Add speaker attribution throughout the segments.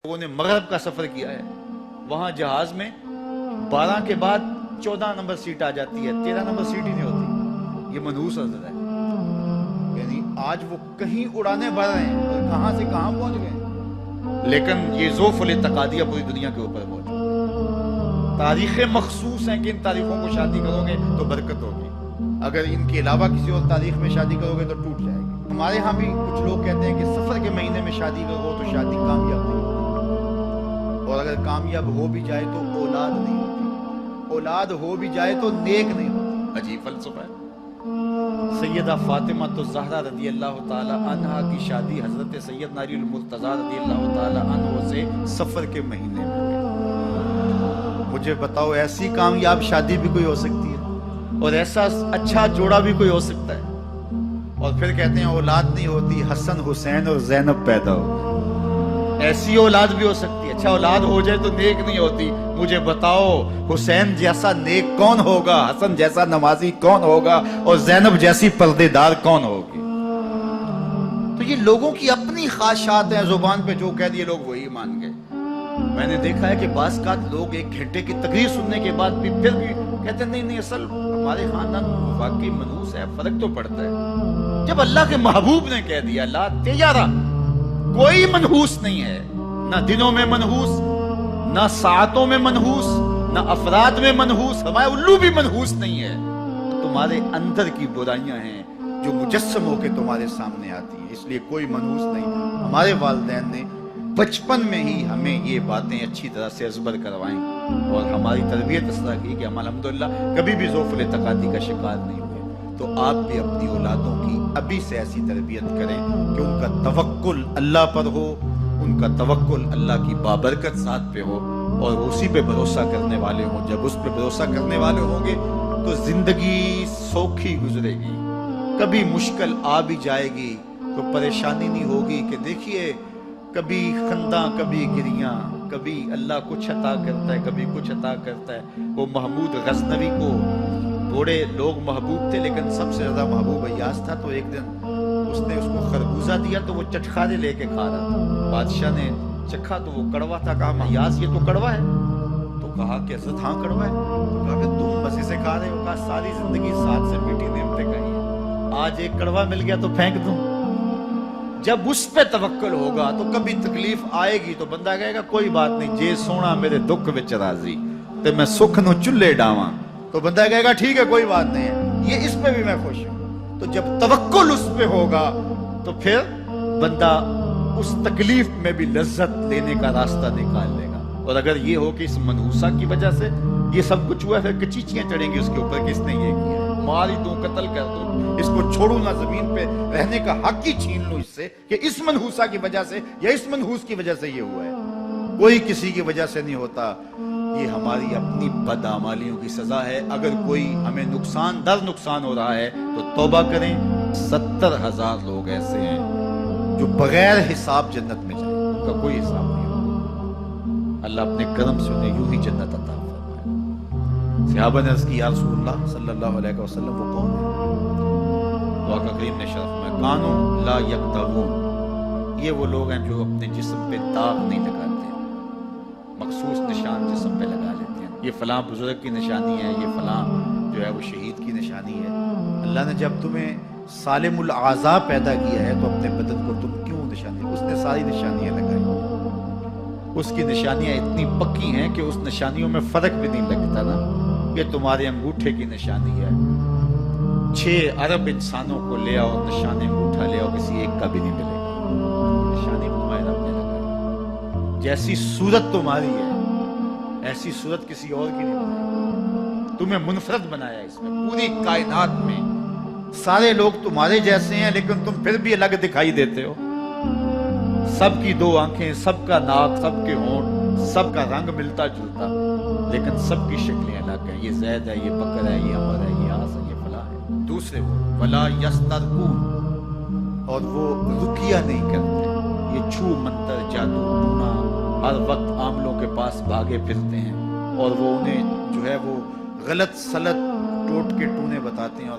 Speaker 1: لوگوں نے مغرب کا سفر کیا ہے، وہاں جہاز میں 12 کے بعد 14 نمبر سیٹ آ جاتی ہے، 13 نمبر سیٹ ہی نہیں ہوتی۔ یہ منحوس حضرت ہے، یعنی آج وہ کہیں اڑانے بڑھ رہے ہیں اور کہاں سے کہاں پہنچ گئے، لیکن یہ ذوف الاتقادیہ پوری دنیا کے اوپر موجود ہے۔ تاریخیں مخصوص ہیں کہ ان تاریخوں کو شادی کرو گے تو برکت ہوگی، اگر ان کے علاوہ کسی اور تاریخ میں شادی کرو گے تو ٹوٹ جائے گی۔ ہمارے ہاں بھی کچھ لوگ کہتے ہیں کہ سفر کے مہینے میں شادی کرو تو شادی کامیاب نہیں ہوتی، اور اگر کامیاب ہو بھی جائے تو اولاد نہیں ہوتی، اولاد ہو بھی جائے تو نیک نہیں ہوتی۔ عجیب فلسفہ ہے۔ سیدہ فاطمہ الزہرا رضی اللہ تعالی عنہا کی شادی حضرت سیدنا علی المرتضیٰ رضی اللہ تعالی عنہ سے سفر کے مہینے میں ہوئی۔ مجھے بتاؤ ایسی کامیاب شادی بھی کوئی ہو سکتی ہے، اور ایسا اچھا جوڑا بھی کوئی ہو سکتا ہے، اور پھر کہتے ہیں اولاد نہیں ہوتی، حسن حسین اور زینب پیدا ہو۔ ایسی اولاد بھی ہو سکتی ہے، اچھا اولاد ہو جائے تو نیک نہیں ہوتی۔ مجھے بتاؤ حسین جیسا نیک کون ہوگا، حسن جیسا نمازی کون ہوگا، اور زینب جیسی پردے دار کون ہوگی؟ تو یہ لوگوں کی اپنی خواہشات ہیں، زبان پہ جو کہہ دیے لوگ وہی مان گئے۔ میں نے دیکھا ہے کہ بعض کا لوگ 1 گھنٹے کی تقریر سننے کے بعد بھی پھر بھی کہتے ہیں نہیں اصل ہمارے خاندان واقعی منحوس ہے، فرق تو پڑتا ہے۔ جب اللہ کے محبوب نے کہہ دیا لا تیارہ، کوئی منحوس نہیں ہے، نہ دنوں میں منحوس، نہ ساعتوں میں منحوس، نہ افراد میں منحوس، ہمارے الو بھی منحوس نہیں ہے۔ تمہارے اندر کی برائیاں ہیں جو مجسم ہو کے تمہارے سامنے آتی ہیں، اس لیے کوئی منحوس نہیں۔ ہمارے والدین نے بچپن میں ہی ہمیں یہ باتیں اچھی طرح سے ازبر کروائیں، اور ہماری تربیت اس طرح کی کہ ہم الحمدللہ کبھی بھی ذوف الاتقادی کا شکار نہیں ہوئے۔ تو آپ بھی اپنی اولادوں کی ابھی سے ایسی تربیت کریں کہ ان کا توکل اللہ پر ہو، ان کا توکل اللہ کی بابرکت ذات پہ ہو، اور اسی پہ بھروسہ کرنے والے ہوں۔ جب اس پہ بھروسہ کرنے والے ہوں گے تو زندگی سوکھی گزرے گی، کبھی مشکل آ بھی جائے گی تو پریشانی نہیں ہوگی کہ دیکھیے کبھی خنداں کبھی گریاں، کبھی اللہ کچھ عطا کرتا ہے کبھی کچھ عطا کرتا ہے۔ وہ محمود غزنوی کو بڑے لوگ محبوب تھے، لیکن سب سے زیادہ محبوب ایاز تھا۔ تو ایک دن اس نے اس کو خربوزہ دیا تو وہ چٹخارے لے کے کھا رہا تھا۔ بادشاہ نے چکھا تو وہ کڑوا تھا، کہا ایاز یہ تو کڑوا ہے؟ تو کہا کہ حضرت ہاں کڑوا ہے۔ تو کہا کہ تم مزے سے کھا رہے ہو؟ کہا ساری زندگی ساتھ سے میٹھی نعمتیں کھائی ہیں، آج ایک کڑوا مل گیا تو پھینک دوں؟ جب اس پہ توکل ہوگا تو کبھی تکلیف آئے گی تو بندہ کہے گا کوئی بات نہیں، جے سونا میرے دکھ وچ راضی تے میں سکھ نو چلے ڈاواں، تو بندہ کہے گا ٹھیک ہے کوئی بات نہیں ہے، یہ اس پہ بھی میں خوش ہوں۔ تو جب توکل اس پہ ہوگا تو پھر بندہ اس تکلیف میں بھی لذت لینے کا راستہ نکال لے گا۔ اور اگر یہ ہو کہ اس منحوسہ کی وجہ سے یہ سب کچھ ہوا ہے، پھر کچیچیاں چڑھیں گی اس کے اوپر کہ اس نے یہ کیا ہے، مار ہی دوں، قتل کر دوں، اس کو چھوڑوں نہ، زمین پہ رہنے کا حق ہی چھین لوں اس سے کہ اس منحوسہ کی وجہ سے یا اس منحوس کی وجہ سے یہ ہوا ہے۔ کوئی کسی کی وجہ سے نہیں ہوتا، یہ ہماری اپنی بدعمالیوں کی سزا ہے۔ اگر کوئی ہمیں نقصان در نقصان ہو رہا ہے تو توبہ کریں۔ 70,000 لوگ ایسے ہیں جو بغیر حساب جنت میں جائیں، ان کا کوئی حساب نہیں ہوگا۔ اللہ اپنے کرم سے انہیں یوں ہی جنت عطا فرمائے۔ صحابہ نے عرض کی یا رسول اللہ صلی اللہ علیہ وسلم وہ کون ہے؟ تو آقا کریم نے شرف میں کانوا لا یکتوون، یہ وہ لوگ ہیں جو اپنے جسم پہ داغ نہیں لگاتے، مخصوص نشان جسم پہ لگا لیتے ہیں، یہ فلاں بزرگ کی نشانی ہے، یہ فلاں جو ہے وہ شہید کی نشانی ہے۔ اللہ نے جب تمہیں سالم الاعضاء پیدا کیا ہے تو اپنے بدن کو تم کیوں نشانی؟ اس نے ساری نشانیاں لگائی، اس کی نشانیاں اتنی پکی ہیں کہ اس نشانیوں میں فرق بھی نہیں لگتا نا۔ یہ تمہارے انگوٹھے کی نشانی ہے، 6 ارب انسانوں کو لے آؤ، نشان انگوٹھا لے آؤ، کسی ایک کا بھی نہیں ملے گا، نشانی تمہارے رب نے لگائی۔ جیسی صورت تمہاری ہے ایسی صورت کسی اور کی نہیں بنائی، تمہیں منفرد بنایا اس میں، پوری کائنات میں سارے لوگ تمہارے جیسے ہیں لیکن تم پھر بھی الگ دکھائی دیتے ہو۔ سب کی 2 آنکھیں، سب کا ناک، سب کے ہونٹ، سب کا رنگ ملتا جلتا، لیکن سب کی شکلیں الگ ہیں۔ یہ زید ہے، یہ بکر ہے، یہ عمر ہے، یہ آس ہے، یہ فلاں ہے۔ دوسرے وہ ولا یسترقون، اور وہ رکیہ نہیں کرتے، یہ چھو منتر جادو ٹونا ہر وقت عاملوں کے پاس بھاگے پھرتے ہیں، اور وہ انہیں جو ہے وہ غلط سلط ٹوٹ کے ٹونے بتاتے ہیں اور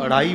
Speaker 1: 2.5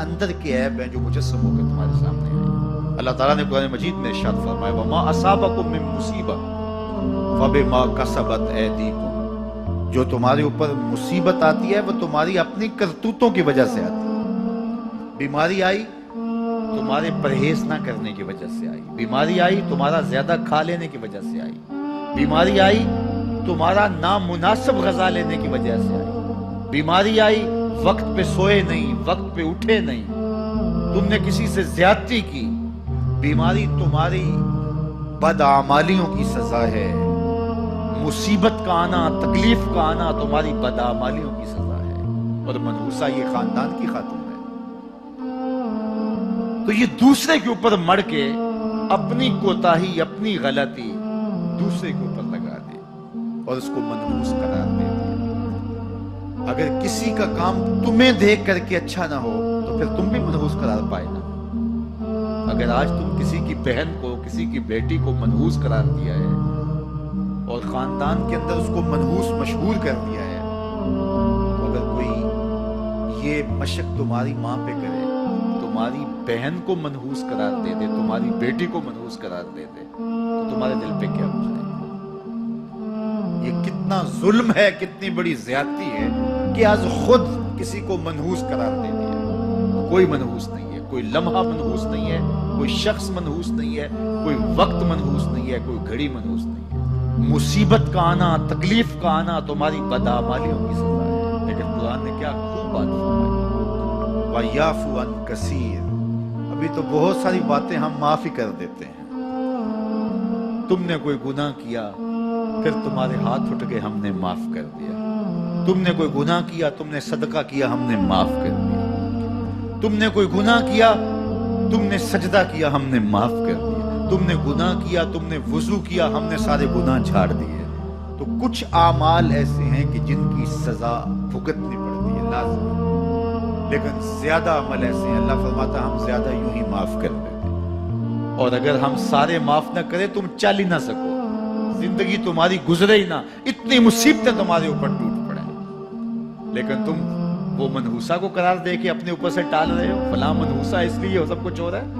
Speaker 1: اندر کے عیب ہیں جو مجسم ہو کے تمہارے سامنے ہیں۔ اللہ تعالیٰ نے قرآن مجید میں ارشاد فرمایا وَمَا أَصَابَكُم مِّن مُّصِيبَةٍ فَبِمَا كَسَبَتْ أَيْدِيكُم، جو تمہارے اوپر مصیبت آتی ہے وہ تمہاری اپنی کرتوتوں کی وجہ سے آتی ہے۔ بیماری آئی تمہارے پرہیز نہ کرنے کی وجہ سے آئی، بیماری آئی تمہارا زیادہ کھا لینے کی وجہ سے آئی، بیماری آئی تمہارا نامناسب غذا لینے کی وجہ سے آئی، بیماری آئی وقت پہ سوئے نہیں، وقت پہ اٹھے نہیں، تم نے کسی سے زیادتی کی، بیماری تمہاری بدعمالیوں کی سزا ہے، مصیبت کا آنا، تکلیف کا آنا تمہاری بدعمالیوں کی سزا ہے، اور منحوسہ یہ خاندان کی خاتون ہے۔ تو یہ دوسرے کے اوپر مڑ کے اپنی کوتاہی، اپنی غلطی دوسرے کے اوپر لگا دے اور اس کو منحوس قرار دے دے۔ اگر کسی کا کام تمہیں دیکھ کر کے اچھا نہ ہو تو پھر تم بھی منحوس قرار پائے نا۔ اگر آج تم کسی کی بہن کو، کسی کی بیٹی کو منحوس قرار دیا ہے اور خاندان کے اندر اس کو منحوس مشہور کر دیا ہے، تو اگر کوئی یہ مشق تمہاری ماں پہ کرے، تمہاری بہن کو منحوس قرار دے دے، تمہاری بیٹی کو منحوس قرار دے دے، تو تمہارے دل پہ کیا گزرے گا؟ یہ کتنا ظلم ہے، کتنی بڑی زیادتی ہے کہ آج خود کسی کو منحوس قرار دے دیا۔ کوئی منحوس نہیں ہے، کوئی لمحہ منحوس نہیں ہے، کوئی شخص منحوس نہیں ہے، کوئی وقت منحوس نہیں ہے، کوئی گھڑی منحوس نہیں ہے۔ مصیبت کا آنا، تکلیف کا آنا تمہاری بدعمالیوں کی سزا ہے۔ لیکن قرآن نے کیا خوب بات فرمائی، وَيَعْفُو عَنْ كَثِيرٍ، ابھی تو بہت ساری باتیں ہم معاف ہی کر دیتے ہیں۔ تم نے کوئی گناہ کیا، پھر تمہارے ہاتھ اٹھ کے ہم نے معاف کر دیا۔ تم نے کوئی گناہ کیا، تم نے صدقہ کیا، ہم نے معاف کر دیا۔ تم نے کوئی گناہ کیا، تم نے سجدہ کیا، ہم نے معاف کر دیا۔ تم نے گناہ کیا، تم نے وضو کیا، ہم نے سارے گناہ جھاڑ دیے۔ تو کچھ اعمال ایسے ہیں کہ جن کی سزا بھگتنی پڑتی ہے لازم، لیکن زیادہ عمل ایسے ہیں اللہ فرماتا ہے ہم زیادہ یوں ہی معاف کر دیتے۔ اور اگر ہم سارے معاف نہ کریں تم چل ہی نہ سکو، زندگی تمہاری گزرے ہی نہ، اتنی مصیبتیں تمہارے اوپر ٹوٹ پڑیں، لیکن تم وہ منحوسہ کو قرار دے کے اپنے اوپر سے ٹال رہے ہو، فلاں منحوسہ اس لیے وہ سب کچھ ہو رہا ہے۔